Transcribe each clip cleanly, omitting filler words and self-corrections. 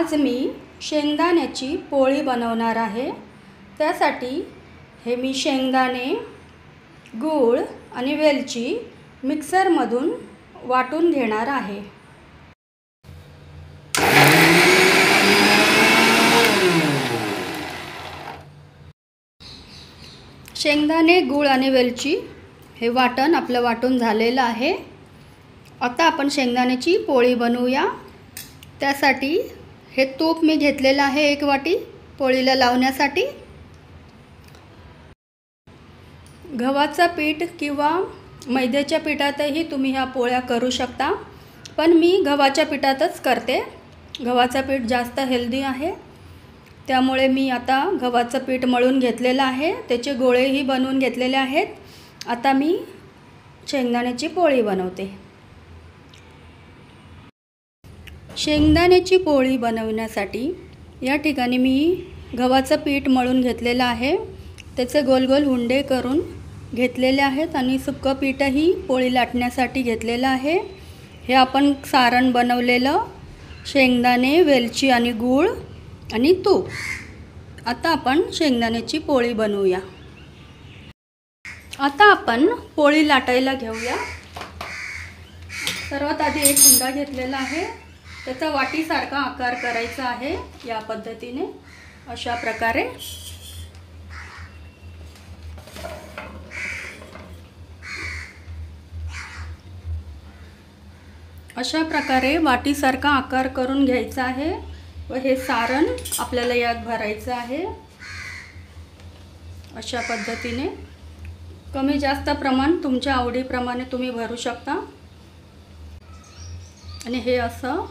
आज मी शेंगदाण्याची पोळी बनवणार आहे। त्यासाठी हे मी शेंगदाणे, गूळ आणि वेलची मिक्सरमधून वाटून घेणार आहे। शेंगदाणे, गूळ आणि वेलची हे वाटण आपलं वाटून झालेलं आहे। आता आपण शेंगदाण्याची पोळी बनवूया। त्यासाठी हे तूप मी घेतलेलं आहे 1 वाटी पोळीला लावण्यासाठी। गव्हाचं पीठ किंवा मैद्याच्या पिठातही तुम्ही ह्या पोळ्या करू शकता, पण मी गव्हाच्या पिठातच करते। गव्हाचं पीठ जास्त हेल्दी आहे, त्यामुळे मी आता गव्हाचं पीठ मळून घेतलेलं आहे, त्याचे गोळेही बनवून घेतलेले आहेत। आता मी शेंगदाण्याची पोळी बनवते। शेंगदाण्याची पोळी बनवण्यासाठी या ठिकाणी मी गव्हाचं पीठ मळून घेतलेलं आहे, त्याचे गोल गोल हुंडे करून घेतलेले आहेत आणि सुक्कं पीठही पोळी लाटण्यासाठी घेतलेलं आहे। हे आपण सारण बनवलेलं शेंगदाणे, वेलची आणि गूळ आणि तूप। आता आपण शेंगदाण्याची पोळी बनवूया। आता आपण पोळी लाटायला घेऊया। सर्वात आधी एक हुंडा घेतलेला आहे, त्याचा वाटीसारखा आकार करायचा आहे। या पद्धतीने अशा प्रकारे वाटीसारखा आकार करून घ्यायचा आहे व हे सारण आपल्याला यात भरायचं आहे। अशा पद्धतीने कमी जास्त प्रमाण तुमच्या आवडीप्रमाणे तुम्ही भरू शकता। आणि हे असं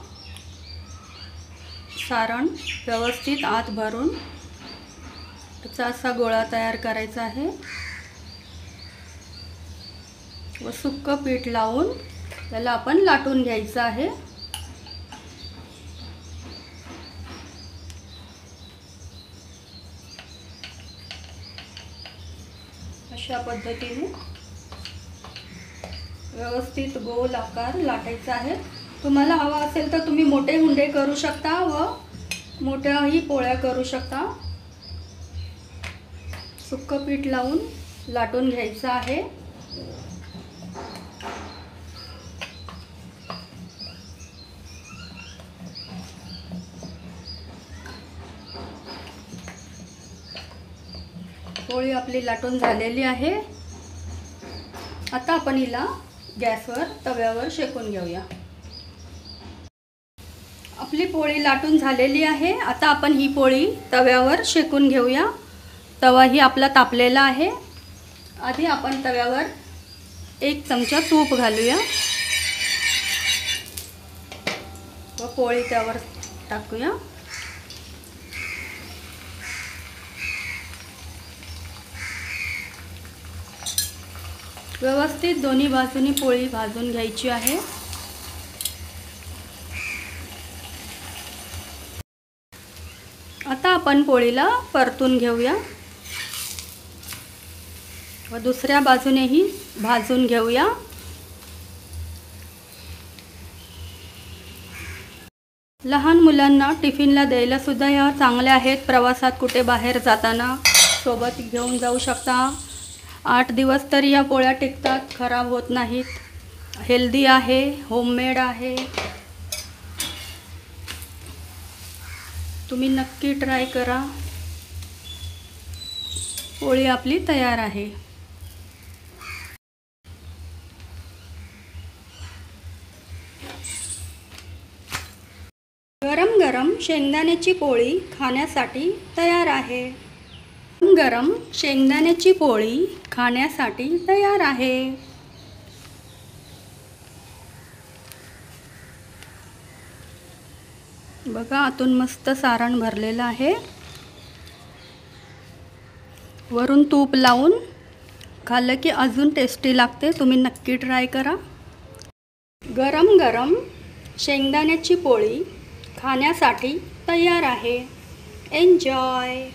सारण व्यवस्थित आत भरून त्याचा असा गोळा तयार करायचा आहे व सुक्कं पीठ लावून त्याला आपण लाटून घ्यायचं आहे। अशा पद्धतीने व्यवस्थित गोल आकार लाटायचा आहे। तुम्हाला हवा असेल तर तुम्ही मोठे हुंडे करू शकता व मोठ्याही पोळ्या करू शकता। सुक्कं पीठ लावून लाटून घ्यायचं आहे। पोळी आपली लाटून झालेली आहे। आता आपण हिला गॅसवर तव्यावर शेकून घेऊया। आपली पोळी लाटून झालेली आहे। आता आपण ही पोळी तव्यावर शेकून घेऊया। तवाही आपला तापलेला आहे। आधी आपण तव्यावर 1 चमचा तूप घालूया व पोळी त्यावर टाकूया। व्यवस्थित दोन्ही बाजूनी पोळी भाजून घ्यायची आहे। आता आपण पोळीला परतून घेऊया व दुसऱ्या बाजूनेही भाजून घेऊया। लहान मुलांना टिफिनला द्यायला सुद्धा या चांगल्या आहेत। प्रवासात कुठे बाहेर जाताना सोबत घेऊन जाऊ शकता। 8 दिवस तरी या पोळ्या टिकतात, खराब होत नाहीत। हेल्दी आहे, होममेड आहे। तुम्ही नक्की ट्राय करा। पोळी आपली तयार आहे। गरम गरम शेंगदाण्याची पोळी खाण्यासाठी तयार आहे। गरम शेंगदाण्याची पोळी खाण्यासाठी तयार आहे। बघा, आतून मस्त सारण भरलेलं आहे। वरून तूप लावून खाल्लं की अजून टेस्टी लागते। तुम्ही नक्की ट्राय करा। गरम गरम शेंगदाण्याची पोळी खाण्यासाठी तयार आहे। एन्जॉय।